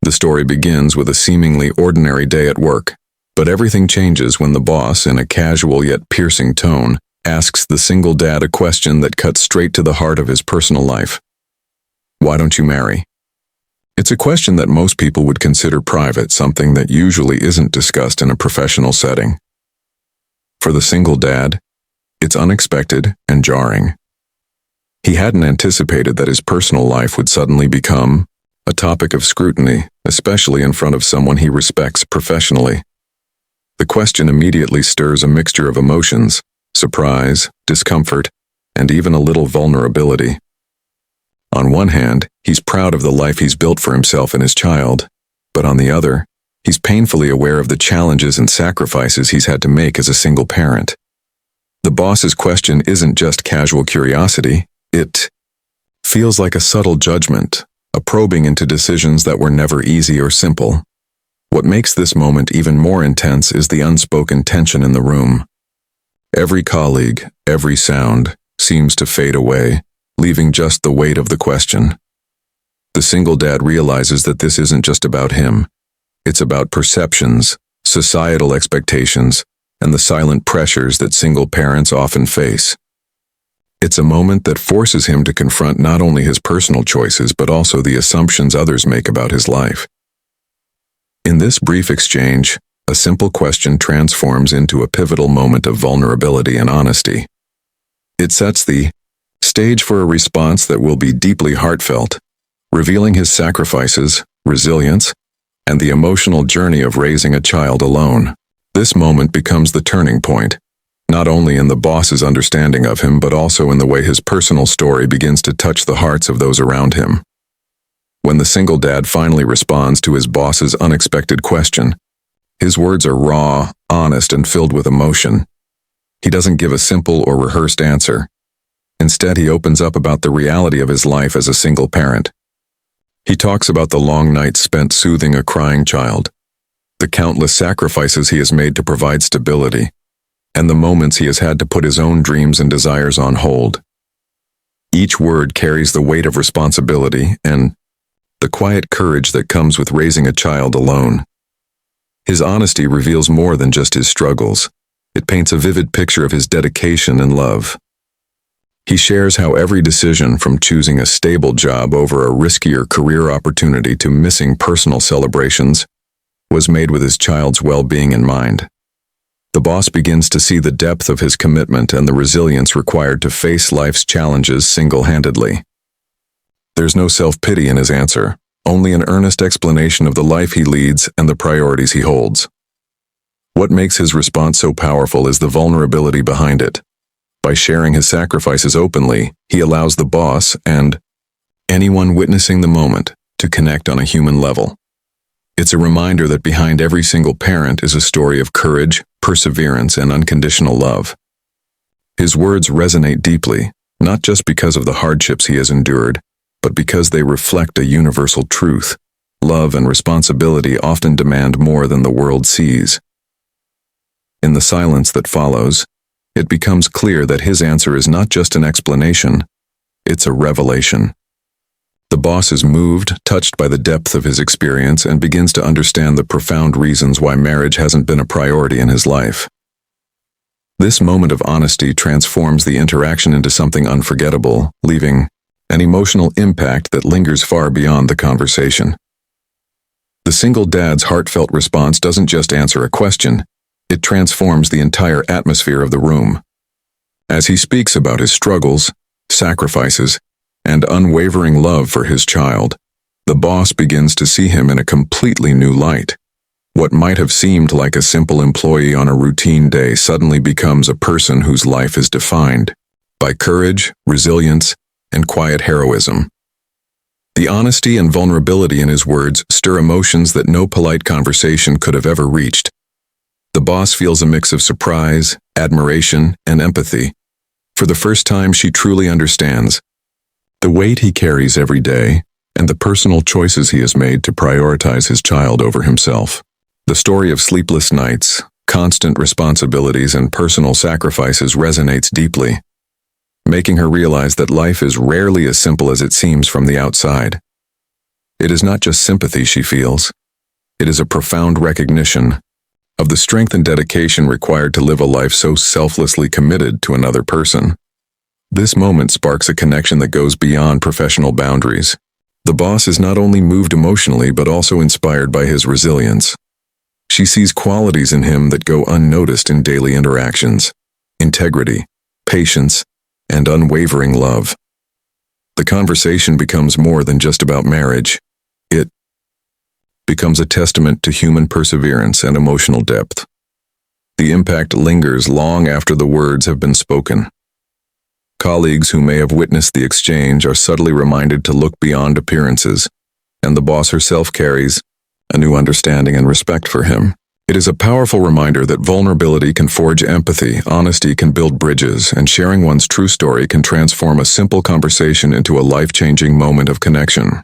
The story begins with a seemingly ordinary day at work, but everything changes when the boss, in a casual yet piercing tone, asks the single dad a question that cuts straight to the heart of his personal life. Why don't you marry? It's a question that most people would consider private, something that usually isn't discussed in a professional setting. For the single dad, it's unexpected and jarring. He hadn't anticipated that his personal life would suddenly become a topic of scrutiny, especially in front of someone he respects professionally. The question immediately stirs a mixture of emotions: surprise, discomfort, and even a little vulnerability. On one hand, he's proud of the life he's built for himself and his child, but on the other, he's painfully aware of the challenges and sacrifices he's had to make as a single parent. The boss's question isn't just casual curiosity, it feels like a subtle judgment, a probing into decisions that were never easy or simple. What makes this moment even more intense is the unspoken tension in the room. Every colleague, every sound, seems to fade away, leaving just the weight of the question. The single dad realizes that this isn't just about him. It's about perceptions, societal expectations, and the silent pressures that single parents often face. It's a moment that forces him to confront not only his personal choices but also the assumptions others make about his life. In this brief exchange, a simple question transforms into a pivotal moment of vulnerability and honesty. It sets the stage for a response that will be deeply heartfelt, revealing his sacrifices, resilience, and the emotional journey of raising a child alone. This moment becomes the turning point, not only in the boss's understanding of him but also in the way his personal story begins to touch the hearts of those around him. When the single dad finally responds to his boss's unexpected question, his words are raw, honest, and filled with emotion. He doesn't give a simple or rehearsed answer. Instead, he opens up about the reality of his life as a single parent. He talks about the long nights spent soothing a crying child, the countless sacrifices he has made to provide stability, and the moments he has had to put his own dreams and desires on hold. Each word carries the weight of responsibility and the quiet courage that comes with raising a child alone. His honesty reveals more than just his struggles. It paints a vivid picture of his dedication and love. He shares how every decision, from choosing a stable job over a riskier career opportunity to missing personal celebrations, was made with his child's well-being in mind. The boss begins to see the depth of his commitment and the resilience required to face life's challenges single-handedly. There's no self-pity in his answer, only an earnest explanation of the life he leads and the priorities he holds. What makes his response so powerful is the vulnerability behind it. By sharing his sacrifices openly, he allows the boss and anyone witnessing the moment to connect on a human level. It's a reminder that behind every single parent is a story of courage, perseverance, and unconditional love. His words resonate deeply, not just because of the hardships he has endured, but because they reflect a universal truth. Love and responsibility often demand more than the world sees. In the silence that follows, it becomes clear that his answer is not just an explanation, it's a revelation. The boss is moved, touched by the depth of his experience, and begins to understand the profound reasons why marriage hasn't been a priority in his life. This moment of honesty transforms the interaction into something unforgettable, leaving an emotional impact that lingers far beyond the conversation. The single dad's heartfelt response doesn't just answer a question, it transforms the entire atmosphere of the room. As he speaks about his struggles, sacrifices, and unwavering love for his child, the boss begins to see him in a completely new light. What might have seemed like a simple employee on a routine day suddenly becomes a person whose life is defined by courage, resilience, and quiet heroism. The honesty and vulnerability in his words stir emotions that no polite conversation could have ever reached. The boss feels a mix of surprise, admiration, and empathy. For the first time, she truly understands the weight he carries every day and the personal choices he has made to prioritize his child over himself. The story of sleepless nights, constant responsibilities, and personal sacrifices resonates deeply, making her realize that life is rarely as simple as it seems from the outside. It is not just sympathy she feels. It is a profound recognition of the strength and dedication required to live a life so selflessly committed to another person. This moment sparks a connection that goes beyond professional boundaries. The boss is not only moved emotionally but also inspired by his resilience. She sees qualities in him that go unnoticed in daily interactions: integrity, patience, and unwavering love. The conversation becomes more than just about marriage. It becomes a testament to human perseverance and emotional depth. The impact lingers long after the words have been spoken. Colleagues who may have witnessed the exchange are subtly reminded to look beyond appearances, and the boss herself carries a new understanding and respect for him. It is a powerful reminder that vulnerability can forge empathy, honesty can build bridges, and sharing one's true story can transform a simple conversation into a life-changing moment of connection.